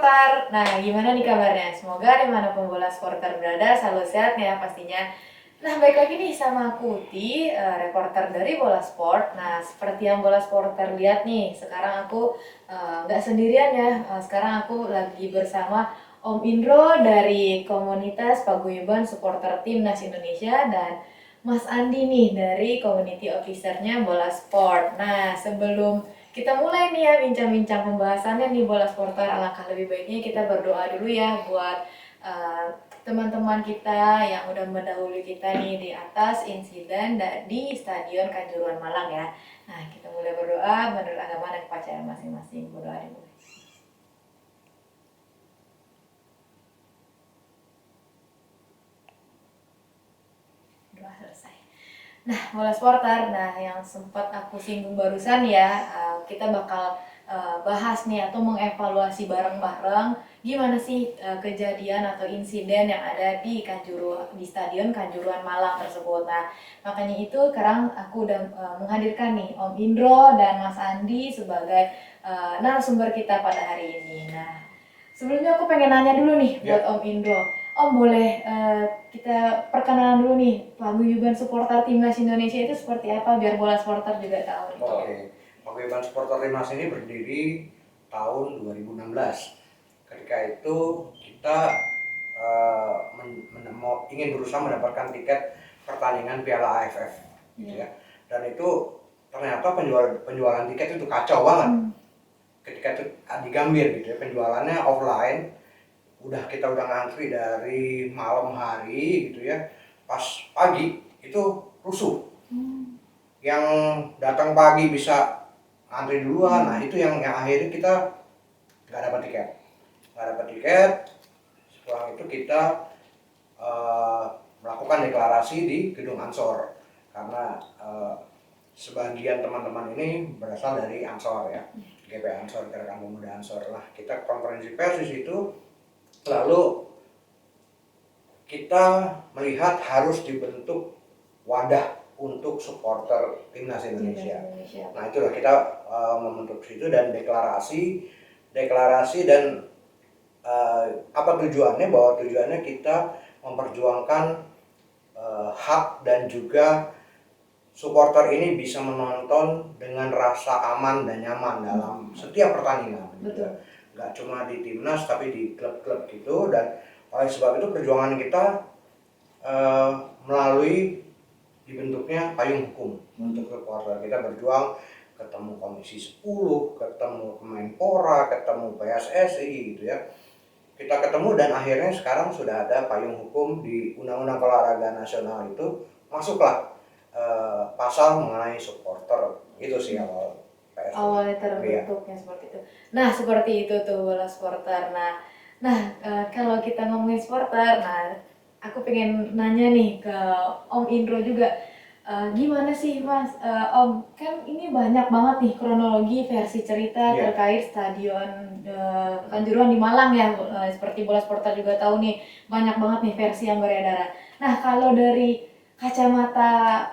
Sporter. Nah, gimana nih kabarnya? Semoga dimanapun bola Sporter berada selalu sehat ya pastinya. Nah, balik lagi nih sama aku Uti, reporter dari Bola Sport. Nah, seperti yang Bola Sporter lihat nih, sekarang aku nggak sendirian ya. Sekarang aku lagi bersama Om Indro dari komunitas paguyuban supporter Timnas Indonesia dan Mas Andi nih dari community officer-nya Bola Sport. Nah, sebelum kita mulai nih ya bincang-bincang pembahasannya nih Bola Sporter, alangkah lebih baiknya kita berdoa dulu ya buat uh, teman-teman kita yang udah mendahului kita nih di atas insiden di Stadion Kanjuruhan Malang ya. Nah, kita mulai berdoa menurut agama dan kepercayaan masing-masing. Berdoa dimulai. Doa selesai. Nah, Bola Sporter, nah yang sempat aku singgung barusan ya, kita bakal bahas nih atau mengevaluasi bareng-bareng gimana sih kejadian atau insiden yang ada di di Stadion Kanjuruhan Malang tersebut. Nah, makanya itu sekarang aku udah menghadirkan nih Om Indro dan Mas Andi sebagai narasumber kita pada hari ini. Nah, sebelumnya aku pengen nanya dulu nih buat Om Indro. Om boleh kita perkenalan dulu nih paguyuban supporter Timnas Indonesia itu seperti apa biar Bola Supporter juga tahu nih. Oke, paguyuban supporter Timnas ini berdiri tahun 2016. Ketika itu kita ingin berusaha mendapatkan tiket pertandingan Piala AFF, gitu ya. Dan itu ternyata penjualan tiket itu kacau banget. Ketika itu di Gambir gitu ya, penjualannya offline. Kita udah ngantri dari malam hari gitu ya, pas pagi itu rusuh. Yang datang pagi bisa ngantri duluan, nah itu yang akhirnya kita nggak dapat tiket. Setelah itu kita melakukan deklarasi di gedung Ansor karena sebagian teman-teman ini berasal dari Ansor ya, GP Ansor, Gerakan Pemuda Ansor. Lah kita konferensi pers di situ. Lalu kita melihat harus dibentuk wadah untuk supporter Timnas Indonesia. Nah itulah kita membentuk situ dan deklarasi dan apa tujuannya? Bahwa tujuannya kita memperjuangkan hak dan juga supporter ini bisa menonton dengan rasa aman dan nyaman dalam setiap pertandingan. Betul. Gak cuma di timnas tapi di klub-klub gitu, dan oleh sebab itu perjuangan kita melalui dibentuknya payung hukum untuk supporter. Kita berjuang ketemu Komisi 10, ketemu Kemenpora, ketemu PSSI gitu ya. Kita ketemu dan akhirnya sekarang sudah ada payung hukum di Undang-Undang Olahraga Nasional itu, masuklah pasal mengenai supporter. Itu sih awalnya terbentuknya seperti itu. Nah, seperti itu tuh Bola Supporter. Nah, kalau kita ngomongin supporter, nah aku pengen nanya nih ke Om Indro juga. Gimana sih Mas, Om, kan ini banyak banget nih kronologi versi cerita terkait Stadion Kanjuruhan di Malang ya, seperti Bola Supporter juga tahu nih, banyak banget nih versi yang beredar. Nah, kalau dari kacamata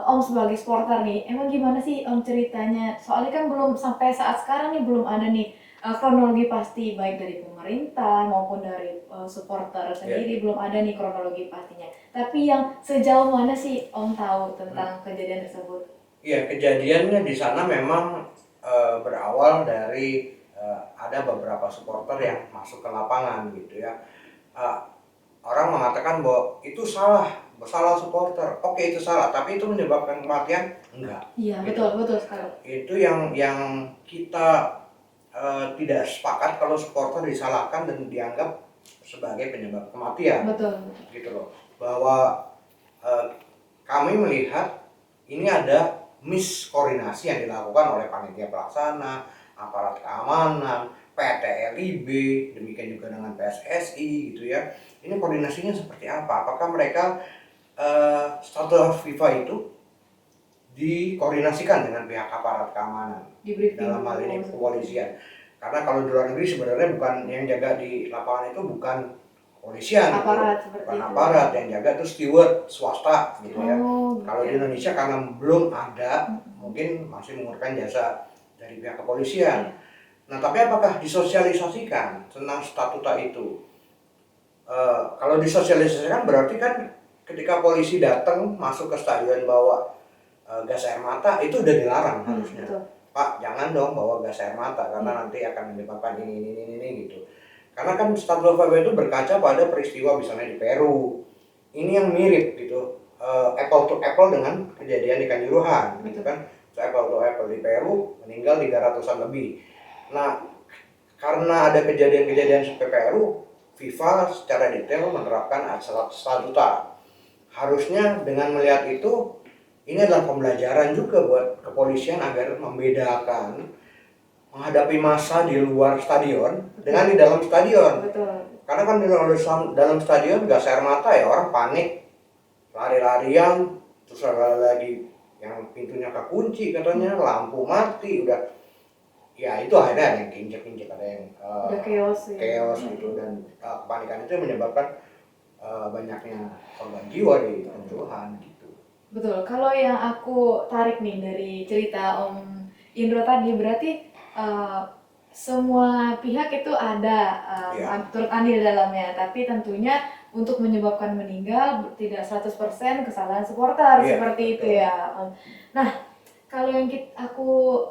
Om sebagai supporter nih, emang gimana sih Om ceritanya? Soalnya kan belum sampai saat sekarang nih belum ada nih kronologi pasti, baik dari pemerintah maupun dari supporter sendiri, belum ada nih kronologi pastinya. Tapi yang sejauh mana sih Om tahu tentang kejadian tersebut? Iya, kejadiannya di sana memang berawal dari ada beberapa supporter yang masuk ke lapangan gitu ya. Orang mengatakan bahwa itu salah supporter. Oke, itu salah, tapi itu menyebabkan kematian? Enggak. Iya, gitu. betul sekali. Itu yang kita tidak sepakat kalau supporter disalahkan dan dianggap sebagai penyebab kematian. Betul. Gitu loh. Bahwa kami melihat ini ada miskoordinasi yang dilakukan oleh panitia pelaksana, aparat keamanan, PT LIB, demikian juga dengan PSSI gitu ya. Ini koordinasinya seperti apa? Apakah mereka statuta FIFA itu dikoordinasikan dengan pihak aparat keamanan, dalam hal ini kepolisian? Karena kalau di luar negeri sebenarnya bukan yang jaga di lapangan itu bukan kepolisian, bukan aparat yang jaga, itu steward swasta gitu ya. Kalau di Indonesia karena belum ada, mungkin masih menggunakan jasa dari pihak kepolisian. Nah, tapi apakah disosialisasikan tentang statuta itu? Kalau disosialisasikan berarti kan ketika polisi datang masuk ke stadion bawa gas air mata itu udah dilarang harusnya. Betul. Pak, jangan dong bawa gas air mata karena nanti akan menyebabkan ini gitu. Karena kan statuta FIBA itu berkaca pada peristiwa misalnya di Peru. Ini yang mirip gitu, apple to apple dengan kejadian di Kanjuruhan gitu kan. So, apple to apple di Peru meninggal 300-an lebih. Nah, karena ada kejadian-kejadian seperti Peru, FIFA secara detail menerapkan statuta. Harusnya dengan melihat itu, ini adalah pembelajaran juga buat kepolisian agar membedakan menghadapi massa di luar stadion dengan di dalam stadion. Betul. Karena kan di dalam stadion gas air mata ya orang panik, lari-larian, terus ada lagi yang pintunya kekunci katanya, lampu mati, udah ya itu akhirnya ada yang kinjek-kinjek, ada yang udah chaos gitu, dan kepanikan itu menyebabkan banyaknya korban jiwa di Kanjuruhan gitu. Betul. Kalau yang aku tarik nih dari cerita Om Indro tadi, berarti semua pihak itu ada turut andil dalamnya, tapi tentunya untuk menyebabkan meninggal tidak 100% kesalahan supporter, seperti itu ya. Nah, kalau yang aku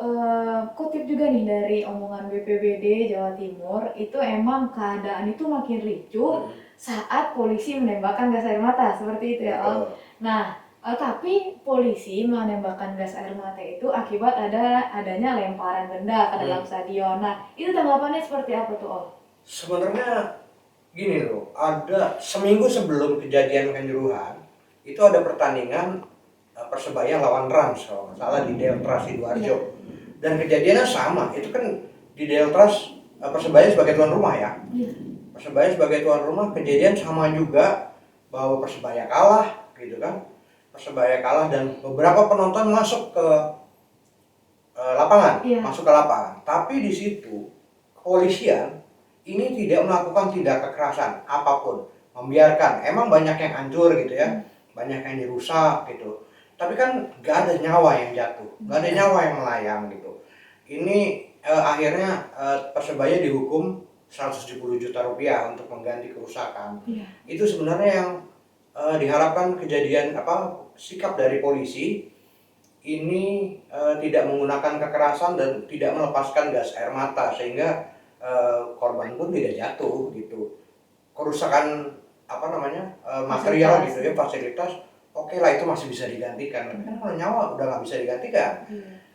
kutip juga nih dari omongan BPBD Jawa Timur, itu emang keadaan itu makin ricuh saat polisi menembakkan gas air mata, seperti itu ya Om. Nah, tapi polisi menembakkan gas air mata itu akibat adanya lemparan benda ke dalam stadion. Nah, itu tanggapannya seperti apa tuh Om? Sebenarnya gini loh, ada seminggu sebelum kejadian Kanjuruhan itu ada pertandingan Persebaya lawan Rans kalau nggak salah di Deltras Sidoarjo. Dan kejadiannya sama, itu kan di Deltras Persebaya sebagai tuan rumah ya. Persebaya sebagai tuan rumah, kejadian sama juga bahwa Persebaya kalah gitu kan. Persebaya kalah dan beberapa penonton masuk ke lapangan, masuk ke lapangan. Tapi di situ kepolisian ini tidak melakukan tindak kekerasan apapun, membiarkan. Emang banyak yang hancur gitu ya, banyak yang dirusak gitu. Tapi kan gak ada nyawa yang jatuh, gak ada nyawa yang melayang gitu. Ini akhirnya Persebaya dihukum 170 juta rupiah untuk mengganti kerusakan. Itu sebenarnya yang diharapkan kejadian sikap dari polisi ini tidak menggunakan kekerasan dan tidak melepaskan gas air mata sehingga korban pun tidak jatuh gitu. Kerusakan material gitu ya, fasilitas, oke lah itu masih bisa digantikan. Tapi kan kalau nyawa udah nggak bisa digantikan,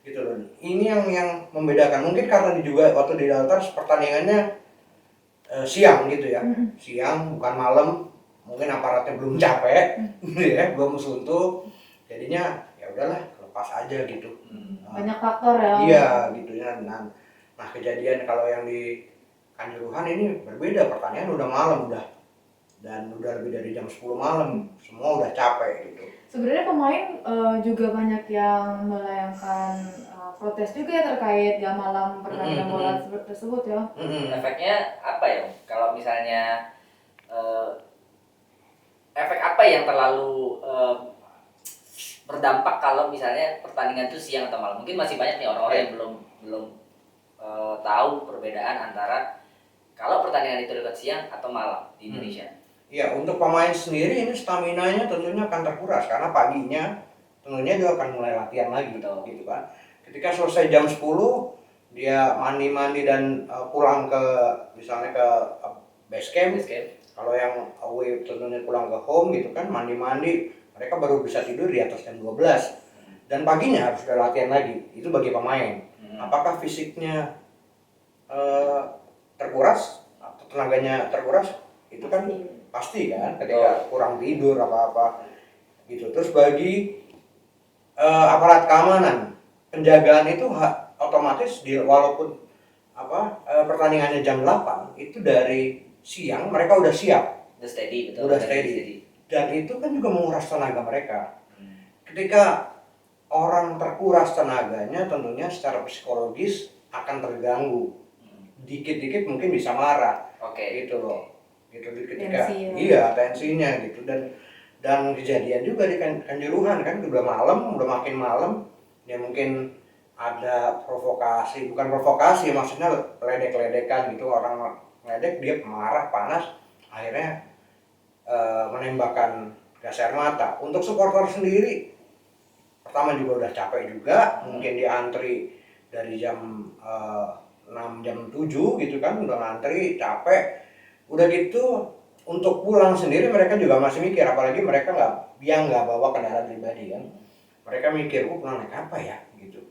gitu loh. Ini yang membedakan. Mungkin karena juga waktu di Deltras pertandingannya siang gitu ya, siang bukan malam. Mungkin aparatnya belum capek, ya, belum suntuk. Jadinya ya udahlah, lepas aja gitu. Banyak faktor ya. Iya gitu ya. Nah kejadian kalau yang di Kanjuruhan ini berbeda, pertandingan udah malam dan udah lebih dari jam 10 malam, semua udah capek gitu. Sebenarnya pemain juga banyak yang melayangkan protes juga ya terkait jam malam pertandingan bola tersebut ya. Efeknya apa ya? Kalau misalnya efek apa yang terlalu berdampak kalau misalnya pertandingan itu siang atau malam? Mungkin masih banyak nih orang-orang yang belum tahu perbedaan antara kalau pertandingan itu dekat siang atau malam di Indonesia. Ya, untuk pemain sendiri ini staminanya tentunya akan terkuras karena paginya tentunya dia akan mulai latihan lagi gitu kan. Ketika selesai jam 10 dia mandi-mandi dan pulang ke misalnya ke base camp. Kalau yang away tentunya pulang ke home gitu kan, mandi-mandi, mereka baru bisa tidur di atas jam 12. Dan paginya harus sudah latihan lagi. Itu bagi pemain. Apakah fisiknya terkuras atau tenaganya terkuras? Itu kan pasti kan ketika kurang tidur apa-apa gitu. Terus bagi aparat keamanan, penjagaan itu otomatis walaupun pertandingannya jam 8 itu dari siang mereka udah siap, udah steady, betul. Udah steady. Dan itu kan juga menguras tenaga mereka. Ketika orang terkuras tenaganya, tentunya secara psikologis akan terganggu. Dikit-dikit mungkin bisa marah, gitu loh. Gitu ketika tensinya gitu. Dan kejadian juga di Kanjuruhan kan udah malam, udah makin malam, ya mungkin ada provokasi, bukan provokasi, maksudnya ledek-ledekan gitu, orang ledek dia marah, panas, akhirnya menembakkan gas air mata. Untuk supporter sendiri, pertama juga udah capek juga, mungkin diantri dari jam 6 jam 7 gitu kan, udah ngantri, capek. Udah gitu untuk pulang sendiri mereka juga masih mikir, apalagi mereka nggak bawa kendaraan pribadi kan. Mereka mikir, pulang naik apa ya gitu.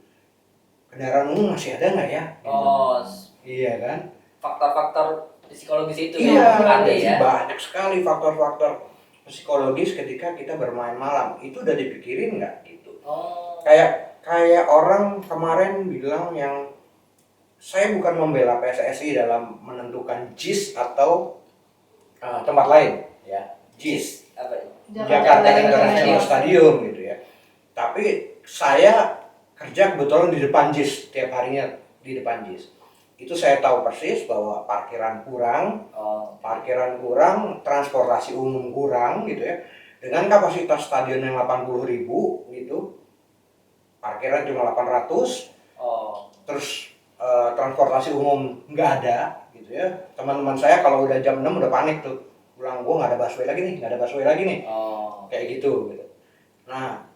Kendaraan umum masih ada nggak ya? Gitu. Oh, Iya kan? faktor-faktor psikologis itu Iya, ada jadi ya. banyak sekali faktor-faktor psikologis ketika kita bermain malam. Itu udah dipikirin nggak gitu? Oh. Kayak orang kemarin bilang yang saya bukan membela PSSI dalam menentukan JIS atau tempat lain, ya. JIS, Apa? Jakarta International Stadium gitu ya. Tapi saya kerja kebetulan di depan JIS, tiap harinya di depan JIS. Itu saya tahu persis bahwa parkiran kurang, transportasi umum kurang gitu ya. Dengan kapasitas stadion yang 80.000 gitu, parkiran cuma 800, terus transportasi umum nggak ada gitu ya. Teman-teman saya kalau udah jam 6 udah panik tuh, pulang, gua nggak ada busway lagi nih, kayak gitu. Nah,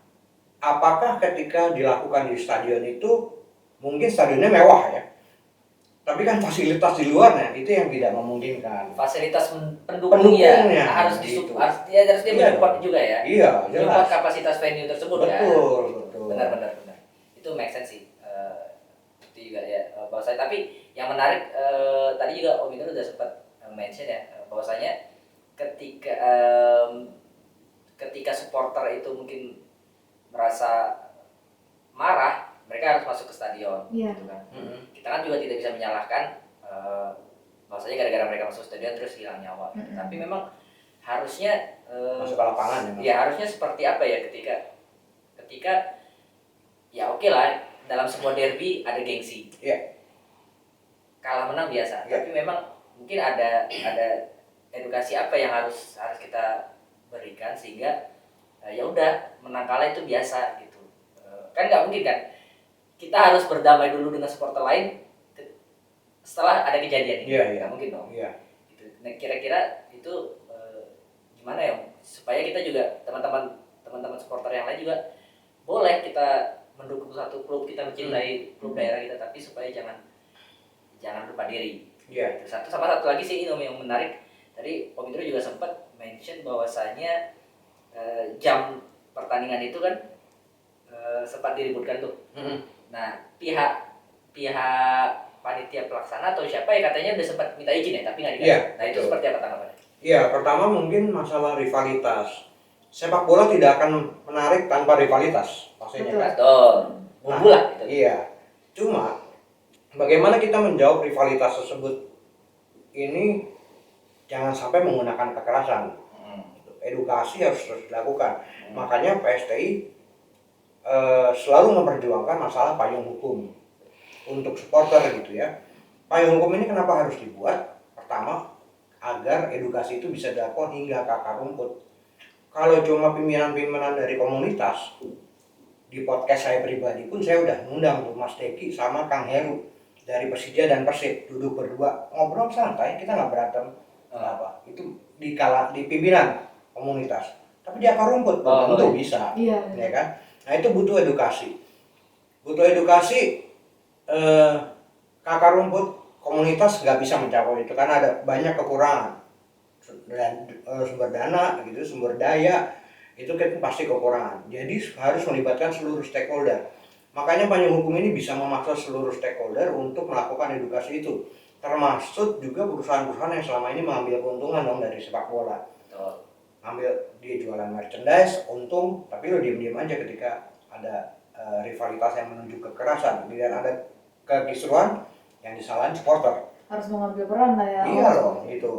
apakah ketika dilakukan di stadion itu, mungkin stadionnya mewah ya, tapi kan fasilitas di luarnya itu yang tidak memungkinkan. Fasilitas pendukungnya harus gitu. dia mensupport juga ya. Iya, jelas. Support kapasitas venue tersebut kan. Betul. Benar. Itu make sense sih. Itu juga ya bahwasanya, tapi yang menarik tadi juga Om Indra udah sempat mention ya, bahwasanya ketika supporter itu mungkin merasa marah, mereka harus masuk ke stadion, gitu kan. Kita kan juga tidak bisa menyalahkan bahwasanya gara-gara mereka masuk stadion terus hilang nyawa. Tapi memang harusnya masuk ke lapangan ya. Ya harusnya seperti apa ya ketika ya oke lah, dalam sebuah derby ada gengsi. Iya. Kalah menang biasa. Tapi memang mungkin ada edukasi apa yang harus kita berikan sehingga ya udah, menang kalah itu biasa gitu. Kan nggak mungkin kan kita harus berdamai dulu dengan supporter lain setelah ada kejadian ini. Nggak mungkin dong. Iya. Gitu. Nah, kira-kira itu gimana ya supaya kita juga teman-teman supporter yang lain juga boleh kita mendukung satu klub, kita mencintai klub daerah kita, tapi supaya jangan lupa diri. Iya. Satu lagi sih Om yang menarik, tadi Om Indro juga sempat mention bahwasanya jam pertandingan itu kan sempat diributkan tuh. Nah, pihak panitia pelaksana atau siapa ya katanya udah sempat minta izin ya, tapi nggak dikasih. Iya, Nah, itu seperti apa tanggapannya? Iya, pertama mungkin masalah rivalitas. Sepak bola tidak akan menarik tanpa rivalitas, pastinya kan. Betul. Bumbu lah gitu. Iya. Cuma bagaimana kita menjawab rivalitas tersebut ini, jangan sampai menggunakan kekerasan. Edukasi harus terus dilakukan. Makanya PSTI selalu memperjuangkan masalah payung hukum untuk supporter gitu ya. Payung hukum ini kenapa harus dibuat? Pertama, agar edukasi itu bisa dilakukan hingga ke akar rumput. Kalau cuma pimpinan-pimpinan dari komunitas, di podcast saya pribadi pun saya udah ngundang tuh Mas Deki sama Kang Heru dari Persija dan Persib, duduk berdua ngobrol santai, kita nggak berantem apa. Itu di pimpinan komunitas. Tapi di akar rumput tentu bisa, ya kan? Nah itu butuh edukasi. Ke akar rumput komunitas nggak bisa mencapai itu karena ada banyak kekurangan. Dan sumber dana gitu, sumber daya itu kan pasti kekurangan. Jadi harus melibatkan seluruh stakeholder. Makanya payung hukum ini bisa memaksa seluruh stakeholder untuk melakukan edukasi itu, termasuk juga perusahaan-perusahaan yang selama ini mengambil keuntungan dong dari sepak bola. Ambil dia jualan merchandise, untung, tapi lo diam-diam aja ketika ada rivalitas yang menuju kekerasan dan ada kekisruhan yang disalahin supporter. Harus mengambil peran lah ya. Iya loh, itu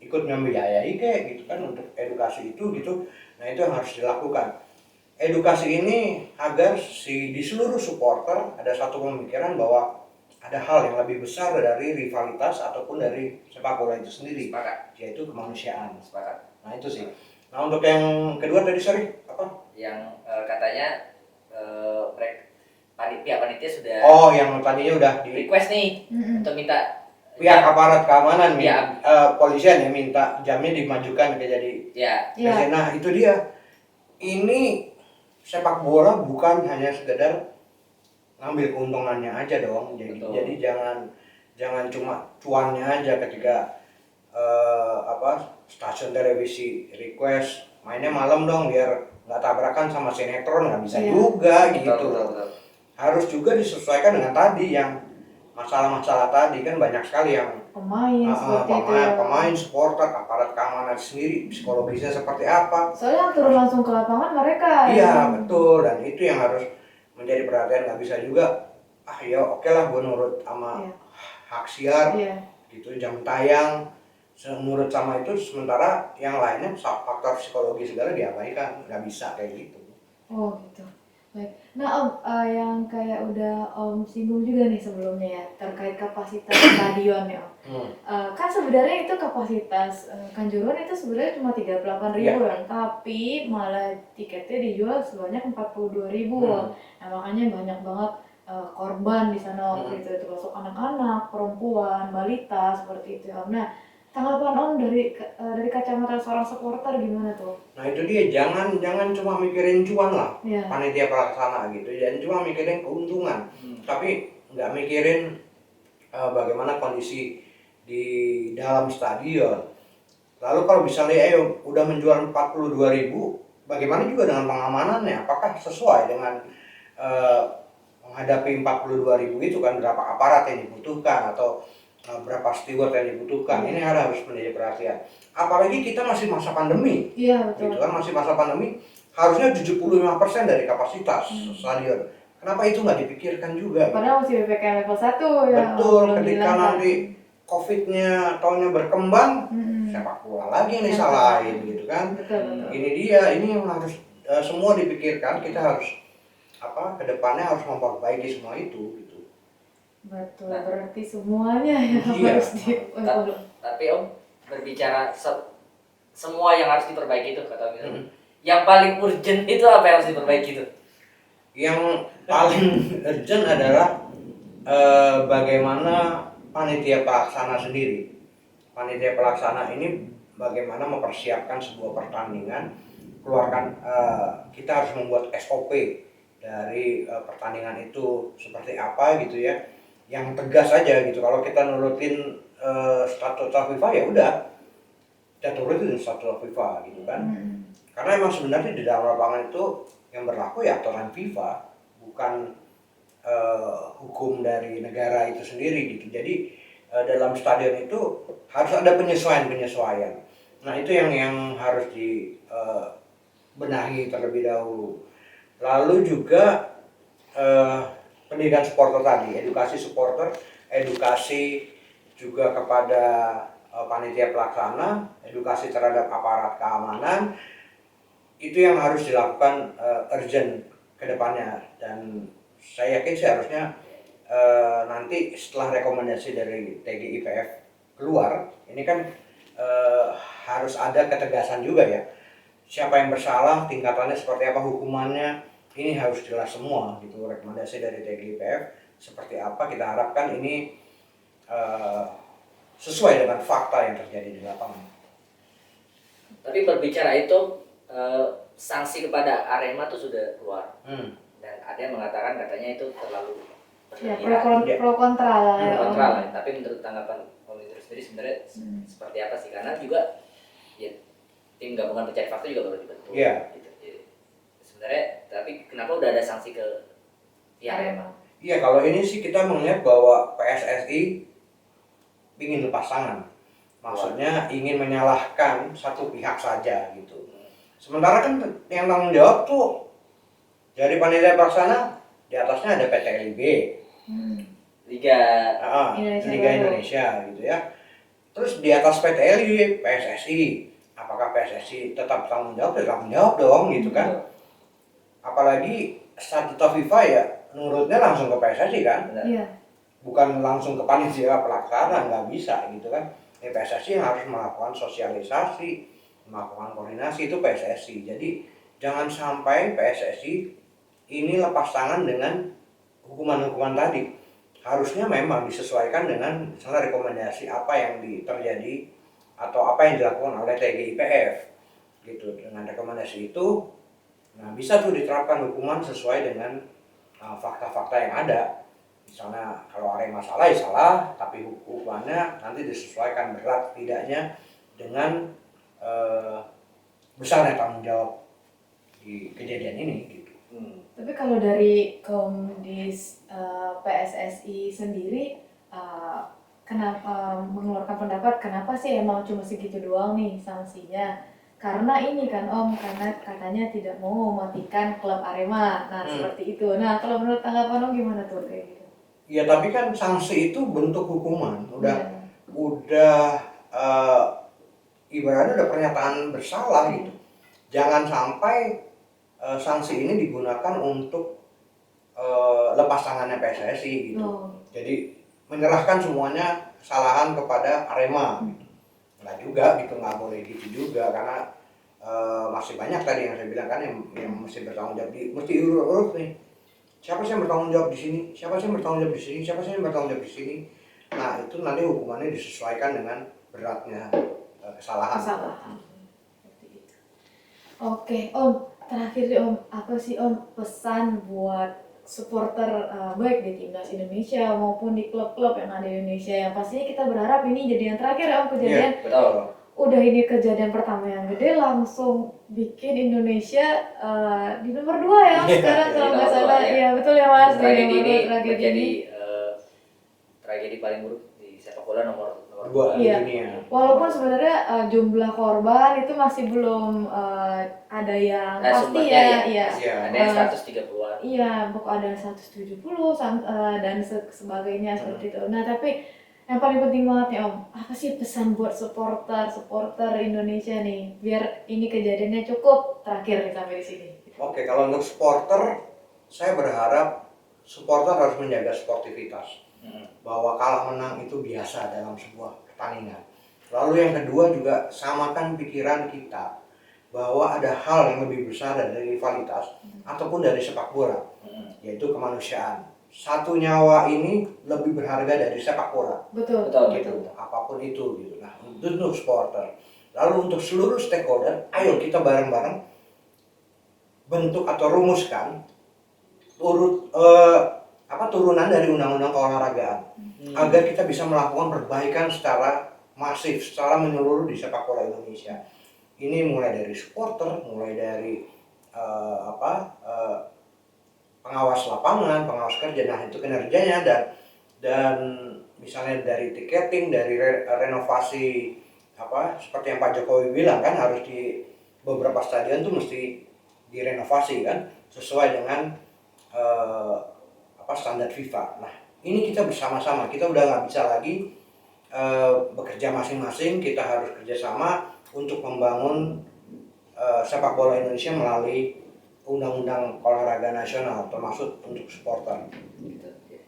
ikut membiayai kayak gitu kan untuk edukasi itu gitu. Nah itu yang harus dilakukan. Edukasi ini agar di seluruh supporter ada satu pemikiran bahwa ada hal yang lebih besar dari rivalitas ataupun dari sepak bola itu sendiri. Sepakat. Yaitu kemanusiaan. Sepakat. Nah itu sih. Nah untuk yang kedua tadi sorry apa? Yang katanya panitia sudah yang tadinya udah di request nih Mm-mm. untuk minta pihak aparat keamanan, Iya. polisian ya minta jamnya dimajukan ke jadi ya Iya. Nah itu dia. Ini sepak bola bukan hanya sekedar ngambil keuntungannya aja dong. Betul. Jadi jangan cuma cuannya aja ketika stasiun televisi request mainnya malam dong biar nggak tabrakan sama sinetron, nggak bisa Iya. juga gitu. betul. Harus juga disesuaikan dengan tadi yang masalah-masalah tadi kan banyak sekali yang Pemain seperti itu ya. pemain, supporter, aparat keamanan sendiri psikologisnya seperti apa. Soalnya yang turun langsung ke lapangan mereka. Iya betul, dan itu yang harus menjadi perhatian. Nggak bisa juga ya oke lah gue nurut sama Iya. hak siar Iya. gitu, jam tayang nurut sama itu, sementara yang lainnya faktor psikologi segala diabaikan. Nggak bisa kayak gitu. Oh gitu. Baik. Nah Om, yang kayak udah Om singgung juga nih sebelumnya ya terkait kapasitas stadion ya Om. Kan sebenarnya itu kapasitas Kanjuruhan itu sebenarnya cuma 38.000 kan, tapi malah tiketnya dijual sebanyak 42.000 Om. Nah makanya banyak banget korban di sana waktu itu termasuk anak-anak, perempuan, balita seperti itu Om. Nah tanggapan Om dari kacamata seorang supporter gimana tuh? Nah itu dia, jangan cuma mikirin cuan lah, Iya. panitia pelaksana gitu, jangan cuma mikirin keuntungan, tapi nggak mikirin bagaimana kondisi di dalam stadion. Lalu kalau misalnya udah menjual 42.000, bagaimana juga dengan pengamanannya? Apakah sesuai dengan menghadapi 42.000 itu kan, berapa aparat yang dibutuhkan atau berapa steward yang dibutuhkan? Ini harus menjadi perhatian. Apalagi kita masih masa pandemi. Iya betul. Gitu kan, masih masa pandemi, harusnya 75% dari kapasitas stadion. Kenapa itu nggak dipikirkan juga? Padahal masih PPKM level 1 ya. Betul, ketika nanti COVID-nya tahunnya berkembang, sepak bola lagi yang disalahin gitu kan. Betul. Ini dia, ini yang harus semua dipikirkan. Kita harus kedepannya harus memperbaiki semua itu gitu. Betul, berarti semuanya yang Iya. harus Tapi Om berbicara semua yang harus diperbaiki itu kata Om, yang paling urgent itu apa yang harus diperbaiki itu? Yang paling urgent adalah bagaimana panitia pelaksana sendiri. Panitia pelaksana ini bagaimana mempersiapkan sebuah pertandingan, keluarkan kita harus membuat SOP dari pertandingan itu seperti apa gitu ya, yang tegas aja gitu. Kalau kita nurutin statuta FIFA ya udah, kita turutin statuta FIFA gitu kan. Karena emang sebenarnya di dalam lapangan itu yang berlaku ya aturan FIFA, bukan hukum dari negara itu sendiri gitu. Jadi dalam stadion itu harus ada penyesuaian. Nah itu yang harus dibenahi terlebih dahulu. Lalu juga pendidikan supporter tadi, edukasi supporter, edukasi juga kepada panitia pelaksana, edukasi terhadap aparat keamanan, itu yang harus dilakukan urgent ke depannya. Dan saya yakin seharusnya nanti setelah rekomendasi dari TGIPF keluar, ini kan harus ada ketegasan juga ya. Siapa yang bersalah, tingkatannya seperti apa, hukumannya, ini harus jelas semua gitu. Rekomendasi dari TGIPF seperti apa, kita harapkan ini sesuai dengan fakta yang terjadi di lapangan. Tapi berbicara itu, sanksi kepada Arema tuh sudah keluar. Dan ada yang mengatakan katanya itu terlalu berlebihan. pro kontra lah. Kontra lah. Tapi menurut tanggapan Om Idrus sendiri sebenarnya seperti apa sih? Karena juga ya, tim gabungan pencari fakta juga baru dibentuk. Iya. Gitu. Jadi, sebenarnya tapi kenapa udah ada sanksi ke Arema? Iya, kalau ini sih kita melihat bahwa PSSI ingin lepas tangan. Maksudnya ingin menyalahkan satu pihak saja gitu. Sementara kan yang tanggung jawab tuh dari panitia pelaksana, di atasnya ada PT LIB, Liga Indonesia gitu ya. Terus di atas PT LIB PSSI. Apakah PSSI tetap tanggung jawab? Tanggung jawab dong gitu kan. Apalagi statuta FIFA ya nurutnya langsung ke PSSI kan. Iya. Bukan langsung ke panitia pelaksana, nggak bisa gitu kan. PSSI yang harus melakukan sosialisasi, melakukan koordinasi, itu PSSI. Jadi jangan sampai PSSI ini lepas tangan dengan hukuman-hukuman tadi harusnya memang disesuaikan dengan misalnya rekomendasi apa yang terjadi atau apa yang dilakukan oleh TGIPF gitu. Dengan rekomendasi itu, nah bisa tuh diterapkan hukuman sesuai dengan fakta-fakta yang ada. Misalnya kalau Arema salah ya salah, tapi hukumannya nanti disesuaikan berat tidaknya dengan besarnya tanggung jawab di kejadian ini gitu. Tapi kalau dari Komdis PSSI sendiri, kenapa mengeluarkan pendapat kenapa sih emang cuma segitu doang nih sanksinya? Karena ini kan Om, karena katanya tidak mau mematikan klub Arema. Nah seperti itu. Nah kalau menurut tanggapan Om gimana tuh kayak gitu? Ya tapi kan sanksi itu bentuk hukuman, Iya. udah ibaratnya udah pernyataan bersalah gitu. Jangan sampai sanksi ini digunakan untuk lepas tangannya PSSI gitu. Jadi menyerahkan semuanya kesalahan kepada Arema. Gitu. Nggak juga gitu, nggak boleh gitu juga karena masih banyak tadi yang saya bilang kan yang mesti bertanggung jawab, mesti urut nih. Siapa sih yang bertanggung jawab di sini? Siapa sih yang bertanggung jawab di sini? Siapa sih yang bertanggung jawab di sini? Nah itu nanti hukumannya disesuaikan dengan beratnya kesalahan. Oke, Om. Terakhir sih Om, apa sih Om pesan buat supporter baik di timnas Indonesia maupun di klub-klub yang ada di Indonesia yang pastinya kita berharap ini jadi yang terakhir ya Om kejadian. Betul. Udah ini kejadian pertama yang gede langsung bikin Indonesia di nomor 2 ya Om sekarang kalau nggak salah. Iya betul ya Mas. Tragedi ini Tragedi menjadi ini. tragedi paling buruk di sepak bola nomor 2 Iya. dunia. Walaupun sebenarnya jumlah korban itu masih belum ada yang pasti ya. Iya. Ada yang 130-an. Iya, ada 170 dan sebagainya seperti itu. Nah, tapi yang paling penting banget nih Om, apa sih pesan buat supporter Indonesia nih, biar ini kejadiannya cukup terakhir nih sampai di sini. Oke, kalau untuk supporter, saya berharap supporter harus menjaga sportivitas. Bahwa kalah menang itu biasa dalam sebuah pertandingan. Lalu yang kedua juga samakan pikiran kita bahwa ada hal yang lebih besar dari rivalitas ataupun dari sepak bola, yaitu kemanusiaan. Satu nyawa ini lebih berharga dari sepak bola. Betul. Gitu. Apapun itu gitu. Nah, itu untuk supporter. Lalu untuk seluruh stakeholder, ayo kita bareng-bareng bentuk atau rumuskan turunan dari undang-undang keolahragaan agar kita bisa melakukan perbaikan secara masif, secara menyeluruh di sepak bola Indonesia. Ini mulai dari supporter, mulai dari pengawas lapangan, pengawas kerja, nah itu kinerjanya dan misalnya dari tiketing, dari renovasi seperti yang Pak Jokowi bilang kan harus di beberapa stadion tuh mesti direnovasi kan sesuai dengan standar FIFA. Nah ini kita bersama-sama, kita udah nggak bisa lagi bekerja masing-masing, kita harus kerjasama untuk membangun sepak bola Indonesia melalui undang-undang olahraga nasional termasuk untuk supporter.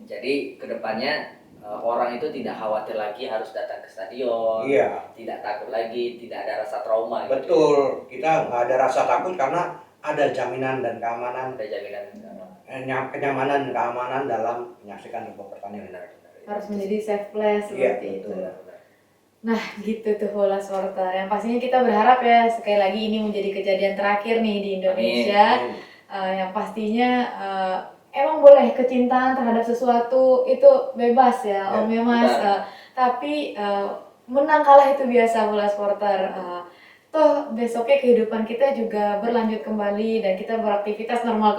Jadi kedepannya orang itu tidak khawatir lagi harus datang ke stadion, tidak takut lagi, tidak ada rasa trauma. Betul, kita nggak ada rasa takut karena ada jaminan dan keamanan, kenyamanan dan keamanan dalam menyaksikan sebuah pertandingan. Harus menjadi safe place seperti itu. Nah gitu tuh bola supporter. Yang pastinya kita berharap ya sekali lagi ini menjadi kejadian terakhir nih di Indonesia. Yang pastinya emang boleh kecintaan terhadap sesuatu itu bebas ya Om ya Mas. Tapi menang kalah itu biasa bola supporter. Toh besoknya kehidupan kita juga berlanjut kembali dan kita beraktivitas normal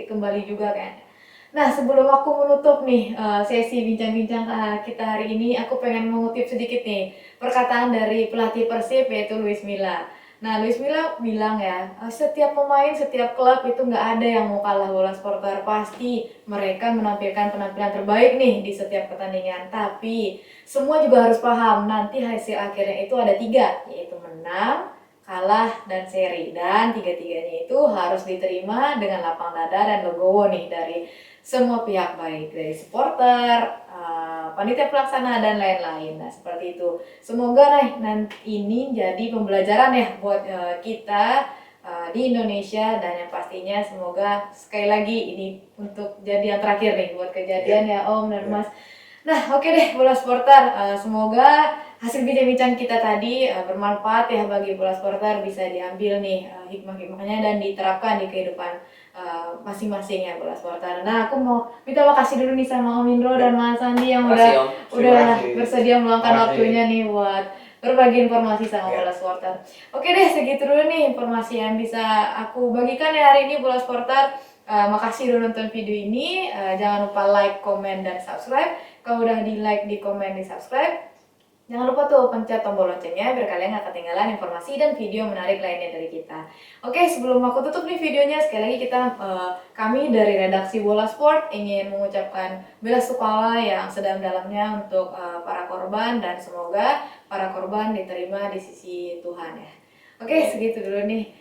kembali juga kan. Nah sebelum aku menutup nih sesi bincang-bincang kita hari ini, aku pengen mengutip sedikit nih perkataan dari pelatih Persib yaitu Luis Milla. Nah Luis Milla bilang ya, setiap pemain, setiap klub itu nggak ada yang mau kalah bola supporter, pasti mereka menampilkan penampilan terbaik nih di setiap pertandingan. Tapi semua juga harus paham nanti hasil akhirnya itu ada 3, yaitu menang, kalah, dan seri. Dan 3-tiganya itu harus diterima dengan lapang dada dan legowo nih dari semua pihak, baik dari supporter, panitia pelaksana dan lain-lain. Nah seperti itu. Semoga nanti ini jadi pembelajaran ya buat kita di Indonesia, dan yang pastinya semoga sekali lagi ini untuk jadi yang terakhir nih buat kejadian ya Om dan Mas. Nah, oke deh Bola Sporter, semoga hasil bincang-bincang kita tadi bermanfaat ya bagi Bola Sporter, bisa diambil nih hikmah-hikmahnya dan diterapkan di kehidupan masing-masing ya Bola Sporter. Nah, aku mau minta makasih dulu nih sama Om Indro dan Mas Andi yang Makasih, Om. udah Terima kasih. bersedia meluangkan Makasih. waktunya nih buat berbagi informasi sama Ya. Bola Sporter. Oke deh, segitu dulu nih informasi yang bisa aku bagikan ya hari ini Bola Sporter. Makasih udah nonton video ini. Jangan lupa like, komen, dan subscribe. Kalau udah di like, di komen, di subscribe, jangan lupa tuh pencet tombol loncengnya biar kalian gak ketinggalan informasi dan video menarik lainnya dari kita. Oke, sebelum aku tutup nih videonya, sekali lagi kami dari redaksi Bola Sport ingin mengucapkan belasungkawa yang sedalam-dalamnya untuk para korban, dan semoga para korban diterima di sisi Tuhan ya. Oke, segitu dulu nih.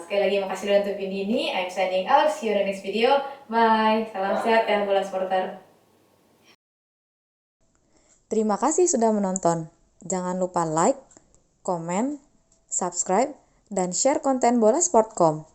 Sekali lagi makasih udah nonton video ini. I'm signing out. See you in the next video. Bye. Salam sehat ya Bola Sporter. Terima kasih sudah menonton. Jangan lupa like, komen, subscribe, dan share konten Bola Sport.com.